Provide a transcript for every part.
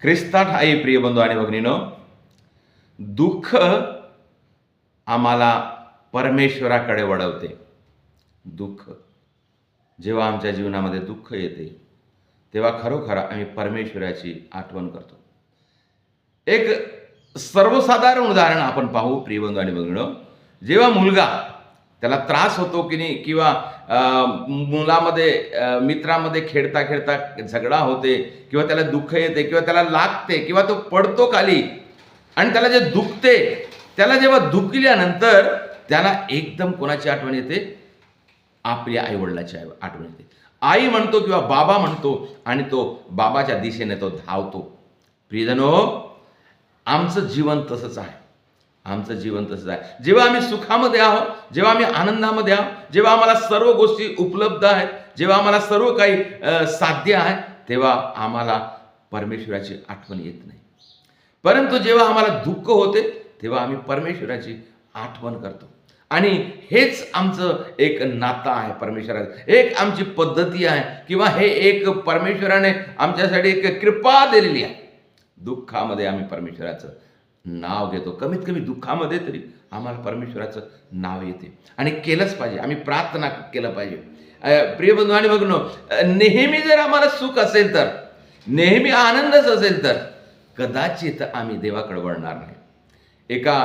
ख्रिस्तात आहे प्रिय बंधू आणि भगिनीनो, दुःख आम्हाला परमेश्वराकडे वळवते. दुःख जेव्हा आमच्या जीवनामध्ये दुःख येते, तेव्हा खरोखर आम्ही परमेश्वराची आठवण करतो. एक सर्वसाधारण उदाहरण आपण पाहू प्रिय बंधू आणि भगिनीनो. जेव्हा मुलगा त्याला त्रास होतो की नाही, किंवा मुलामध्ये मित्रामध्ये खेळता खेळता झगडा होते, किंवा त्याला दुःख येते, किंवा त्याला लागते, किंवा तो पडतो खाली आणि त्याला जे दुखते, त्याला जेव्हा दुखल्यानंतर त्याला एकदम कोणाची आठवण येते? आपल्या आईवडिलाची आठवण येते. आई म्हणतो किंवा बाबा म्हणतो आणि तो बाबाच्या दिशेने तो धावतो. प्रियजनो, आमचं जीवन तसंच आहे. आमचं जीवन तसंच आहे. जेव्हा आम्ही सुखामध्ये आहोत, जेव्हा आम्ही आनंदामध्ये आहोत, जेव्हा आम्हाला सर्व गोष्टी उपलब्ध आहेत, जेव्हा आम्हाला सर्व काही साध्य आहे, तेव्हा आम्हाला परमेश्वराची आठवण येत नाही. परंतु जेव्हा आम्हाला दुःख होते, तेव्हा आम्ही परमेश्वराची आठवण करतो. आणि हेच आमचं एक नातं आहे परमेश्वराचं, एक आमची पद्धती आहे, किंवा हे एक परमेश्वराने आमच्यासाठी एक कृपा दिलेली आहे. दुःखामध्ये आम्ही परमेश्वराचं नाव घेतो. कमीत कमी दुःखामध्ये तरी आम्हाला परमेश्वराचं नाव येते, आणि केलंच पाहिजे. आम्ही प्रार्थना केलं पाहिजे. प्रिय बंधू आणि भगिनीनो, नेहमी जर आम्हाला सुख असेल, तर नेहमी आनंदच असेल, तर कदाचित आम्ही देवाकडे वळणार नाही. एका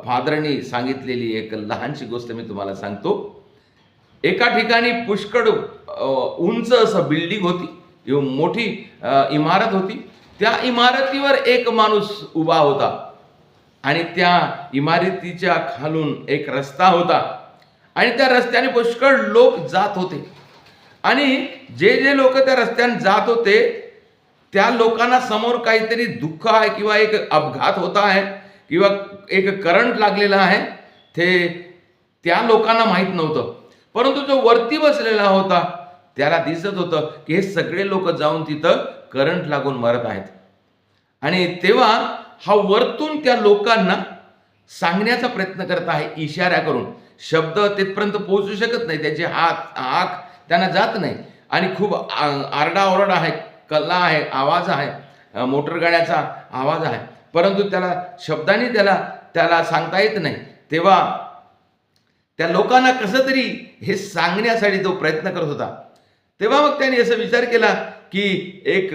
फादरांनी सांगितलेली एक लहानशी गोष्ट मी तुम्हाला सांगतो. एका ठिकाणी पुष्कळ उंच असं बिल्डिंग होती, मोठी इमारत होती. त्या इमारतीवर एक माणूस उभा होता, आणि त्या इमारतीच्या खालून एक रस्ता होता, आणि त्या रस्त्याने पुष्कळ लोक जात होते. आणि जे जे लोक त्या रस्त्याने जात होते, त्या लोकांना समोर काहीतरी दुःख आहे, किंवा एक अपघात होता आहे, किंवा एक करंट लागलेला आहे, ते त्या लोकांना माहीत नव्हतं. परंतु जो वरती बसलेला होता त्याला दिसत होतं की हे सगळे लोक जाऊन तिथं करंट लागून मरत आहेत. आणि तेव्हा हा वरतून त्या लोकांना सांगण्याचा प्रयत्न करत आहे, इशारा करून. शब्द तिथपर्यंत पोहोचू शकत नाही, त्याचे हाक त्यांना जात नाही, आणि खूप आरडाओरडा आहे, कल्ला आहे, आवाज आहे, मोटर गाड्याचा आवाज आहे, परंतु त्याला शब्दांनी त्याला सांगता येत नाही. तेव्हा त्या लोकांना कसं तरी हे सांगण्यासाठी तो प्रयत्न करत होता. तेव्हा मग त्यांनी असा विचार केला की एक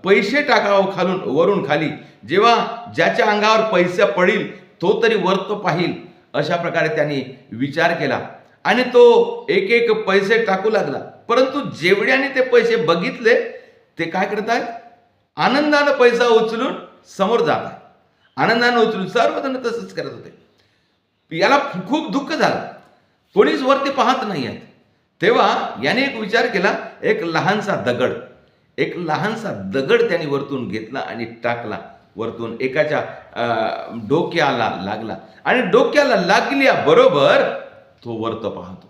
पैसे टाकावं खालून वरून खाली. जेव्हा ज्याच्या अंगावर पैसा पडेल तो तरी वरतो पाहिल, अशा प्रकारे त्यांनी विचार केला, आणि तो एक एक पैसे टाकू लागला. परंतु जेवढ्याने ते पैसे बघितले, ते काय करत आहेत? आनंदानं पैसा उचलून समोर जात आहे. आनंदानं उचलून सर्वजण तसंच करत होते. याला खूप दुःख झालं, कोणीच वरती पाहत नाही आहेत. तेव्हा याने एक विचार केला, एक लहानसा दगड त्याने वरतून घेतला आणि टाकला वरतून. एकाच्या डोक्याला लागला, आणि डोक्याला लागल्याबरोबर तो वरत पाहतो,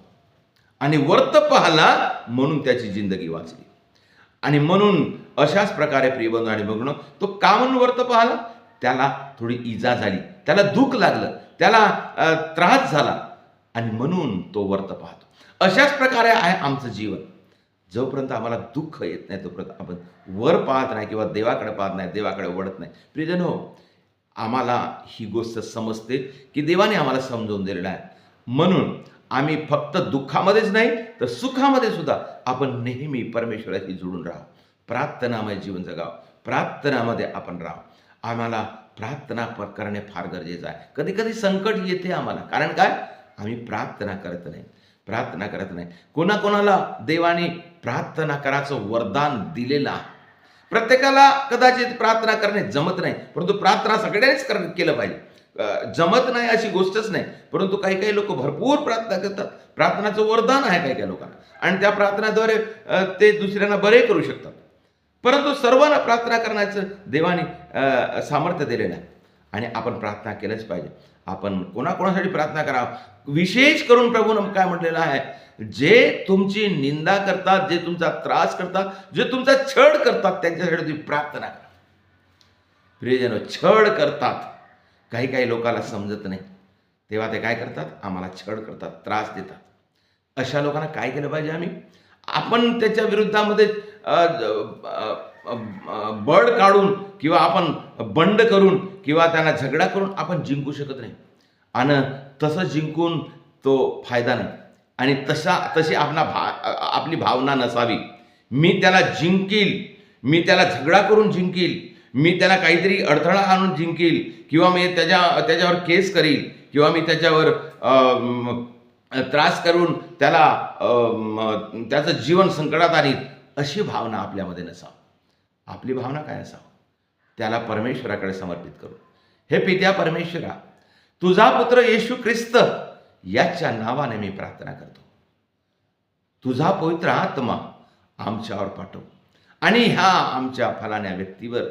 आणि वरत पाहला म्हणून त्याची जिंदगी वाचली. आणि म्हणून अशाच प्रकारे प्रियबंधू आणि भगिनीनो, तो का म्हणून वरत पाहला? त्याला थोडी इजा झाली, त्याला दुःख लागलं, त्याला त्रास झाला, आणि म्हणून तो वरत पाहतो. अशाच प्रकारे आहे आमचं जीवन. जोपर्यंत आम्हाला दुःख येत नाही, तोपर्यंत आपण वर पाहत नाही, किंवा देवाकडे पाहत नाही, देवाकडे वळत नाही. प्रियजनो, आम्हाला ही गोष्ट समजते की देवाने आम्हाला समजवून दिलेलं आहे. म्हणून आम्ही फक्त दुःखामध्येच नाही, तर सुखामध्ये सुद्धा आपण नेहमी परमेश्वराशी जोडून राहावं. प्रार्थनामय जीवन जगावं, प्रार्थनामध्ये आपण राहावं. आम्हाला प्रार्थना करणे फार गरजेचं आहे. कधी कधी संकट येते आम्हाला, कारण काय? आम्ही प्रार्थना करत नाही. कोणाकोणाला देवाने प्रार्थना करायचं वरदान दिलेलं आहे. प्रत्येकाला कदाचित प्रार्थना करणे जमत नाही, परंतु प्रार्थना सगळ्यांनीच केलं पाहिजे. जमत नाही अशी गोष्टच नाही, परंतु काही काही लोक भरपूर प्रार्थना करतात. प्रार्थनाचं वरदान आहे काही काही लोकांना, आणि त्या प्रार्थनाद्वारे ते दुसऱ्यांना बरे करू शकतात. परंतु सर्वांना प्रार्थना करण्याचं देवाने सामर्थ्य दिलेलं आहे, आणि आपण प्रार्थना केलंच पाहिजे. आपण कोणाकोणासाठी प्रार्थना करावं? विशेष करून प्रभूनं काय म्हटलेलं आहे? जे तुमची निंदा करतात, जे तुमचा त्रास करतात, जे तुमचा छळ करतात, त्यांच्यासाठी तुम्ही प्रार्थना करा. प्रियजनो, छळ करतात, काही काही लोकांना समजत नाही, तेव्हा ते काय करतात? आम्हाला छळ करतात, त्रास देतात. अशा लोकांना काय केलं पाहिजे? आपण त्याच्या विरुद्धामध्ये बळ काढून किंवा आपण बंड करून किंवा त्यांना झगडा करून आपण जिंकू शकत नाही. आणि तसं जिंकून तो फायदा नाही. आणि तशी आपली भावना नसावी. मी त्याला जिंकील, मी त्याला झगडा करून जिंकील, मी त्याला काहीतरी अडथळा आणून जिंकील, किंवा मी त्याच्यावर केस करील, किंवा मी त्याच्यावर त्रास करून त्याला त्याचं जीवन संकटात आणील, अशी भावना आपल्यामध्ये नसावी. आपली भावना काय असावं? त्याला परमेश्वराकडे समर्पित करू. हे पित्या परमेश्वरा, तुझा पुत्र येशू ख्रिस्त याच्या नावाने मी प्रार्थना करतो. तुझा पवित्र आत्मा आमच्यावर पाठव आणि ह्या आमच्या फलाण्या व्यक्तीवर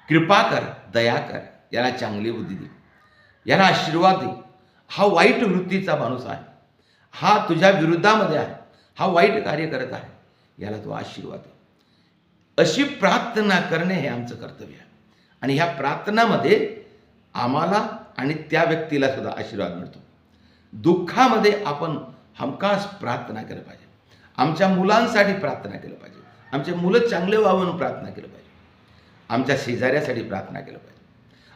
कृपा कर, दया कर, याला चांगली बुद्धी दे, याला आशीर्वाद दे. हा वाईट वृत्तीचा माणूस आहे, हा तुझ्या विरुद्धामध्ये आहे, हा वाईट कार्य करत आहे, याला तू आशीर्वाद दे. अशी प्रार्थना करणे हे आमचं कर्तव्य आहे. आणि ह्या प्रार्थनामध्ये आम्हाला आणि त्या व्यक्तीला सुद्धा आशीर्वाद मिळतो. दुःखामध्ये आपण हमखास प्रार्थना केलं पाहिजे. आमच्या मुलांसाठी प्रार्थना केलं पाहिजे, आमचे मुलं चांगले व्हावं म्हणून प्रार्थना केलं पाहिजे, आमच्या शेजाऱ्यासाठी प्रार्थना केलं पाहिजे,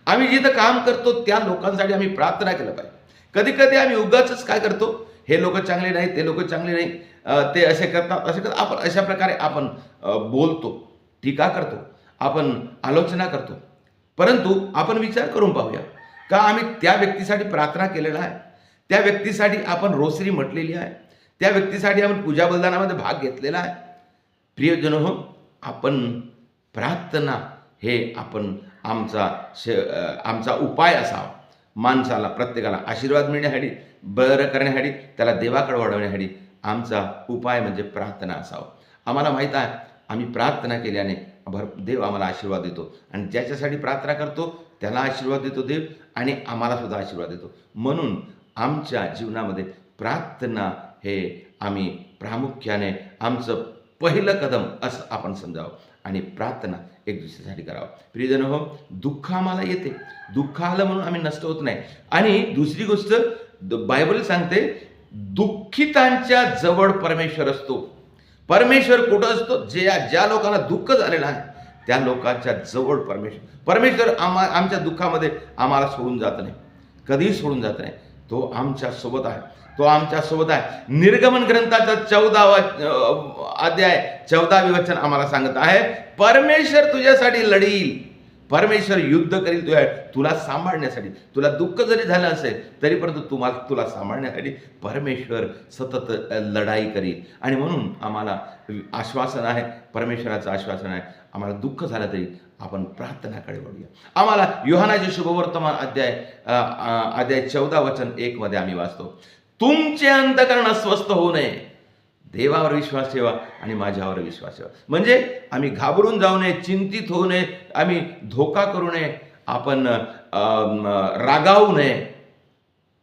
आम्ही जिथं काम करतो त्या लोकांसाठी आम्ही प्रार्थना केलं पाहिजे. कधी कधी आम्ही उगाचच काय करतो, हे लोक चांगले नाही, ते लोक चांगले नाही, ते असे करतात, असे करतात, आपण अशा प्रकारे आपण बोलतो, टीका करतो, आपण आलोचना करतो. परंतु आपण विचार करून पाहूया का आम्ही त्या व्यक्तीसाठी प्रार्थना केलेला आहे, त्या व्यक्तीसाठी आपण रोसरी म्हटलेली आहे, त्या व्यक्तीसाठी आपण पूजा बलिदानामध्ये भाग घेतलेला आहे. प्रियजन हो, आपण प्रार्थना हे आपण आमचा उपाय असावा. माणसाला, प्रत्येकाला आशीर्वाद मिळण्यासाठी, बरं करण्यासाठी, त्याला देवाकडे वाढवण्यासाठी आमचा उपाय म्हणजे प्रार्थना असावा. आम्हाला माहीत आहे आम्ही प्रार्थना केल्याने देव आम्हाला आशीर्वाद देतो, आणि ज्याच्यासाठी प्रार्थना करतो त्याला आशीर्वाद देतो देव, आणि आम्हाला सुद्धा आशीर्वाद देतो. म्हणून आमच्या जीवनामध्ये प्रार्थना हे आम्ही प्रामुख्याने आमचं पहिलं कदम असं आपण समजावं, आणि प्रार्थना एक दुसऱ्यासाठी करावं. प्रियजन हो, दुःख आम्हाला येते, दुःख आलं म्हणून आम्ही नष्ट होत नाही. आणि दुसरी गोष्ट बायबल सांगते, दुःखितांच्या जवळ परमेश्वर असतो. परमेश्वर कुठं असतो? ज्या लोकांना दुःख झालेलं आहे त्या लोकांच्या जवळ परमेश्वर आमच्या दुःखामध्ये आम्हाला सोडून जात नाही, कधीही सोडून जात नाही. तो आमच्या सोबत आहे, तो आमच्या सोबत आहे. निर्गमन ग्रंथाचा 14वे वचन आम्हाला सांगत आहे, परमेश्वर तुझ्यासाठी लढील, परमेश्वर युद्ध करील तुला सांभाळण्यासाठी. तुला दुःख जरी झालं असेल तरी परंतु तुला सांभाळण्यासाठी परमेश्वर सतत लढाई करील. आणि म्हणून आम्हाला आश्वासन आहे, परमेश्वराचं आश्वासन आहे, आम्हाला दुःख झालं तरी आपण प्रार्थनाकडे वळूया. आम्हाला योहानाचे शुभवर्तमान अध्याय 14 वचन 1 मध्ये आम्ही वाचतो, तुमचे अंतःकरण अस्वस्थ होऊ नये, देवावर विश्वास ठेवा आणि माझ्यावर विश्वास ठेवा. म्हणजे आम्ही घाबरून जाऊ नये, चिंतित होऊ नये, आम्ही धोका करू नये, आपण रागावू नये,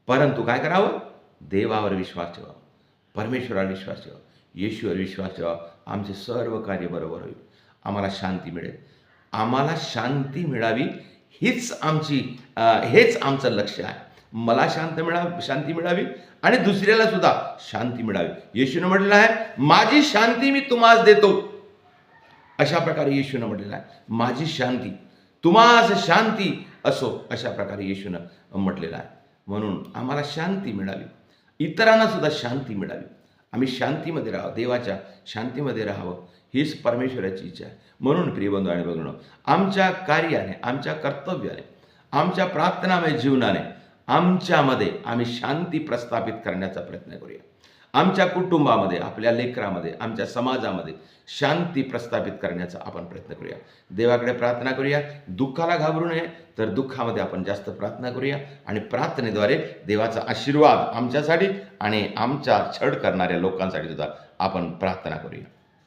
परंतु काय करावं? देवावर विश्वास ठेवा, परमेश्वरावर विश्वास ठेवा, येशूवर विश्वास ठेवा. आमचे सर्व कार्य बरोबर होईल, आम्हाला शांती मिळेल. आम्हाला शांती मिळावी हेच आमचं लक्ष्य आहे. मला शांती मिळावी आणि दुसऱ्याला सुद्धा शांती मिळावी. येशूने म्हटलेलं आहे, माझी शांती मी तुम्हाला देतो. अशा प्रकारे येशूने म्हटलेलं आहे, माझी शांती तुम्हास शांती असो, अशा प्रकारे येशूने म्हटलेलं आहे. म्हणून आम्हाला शांती मिळावी, इतरांना सुद्धा शांती मिळावी, आम्ही शांतीमध्ये राहावं, देवाच्या शांतीमध्ये राहावं, हीच परमेश्वराची इच्छा आहे. म्हणून प्रियबंधू आणि भगिनींनो, आमच्या कार्याने, आमच्या कर्तव्याने, आमच्या प्रार्थनामय जीवनाने आमच्यामध्ये आम्ही शांती प्रस्थापित करण्याचा प्रयत्न करूया. आमच्या कुटुंबामध्ये, आपल्या लेकरामध्ये, आमच्या समाजामध्ये शांती प्रस्थापित करण्याचा आपण प्रयत्न करूया. देवाकडे प्रार्थना करूया. दुःखाला घाबरू नये, तर दुःखामध्ये आपण जास्त प्रार्थना करूया, आणि प्रार्थनेद्वारे देवाचा आशीर्वाद आमच्यासाठी आणि आमच्या छळ करणाऱ्या लोकांसाठी सुद्धा आपण प्रार्थना करूया.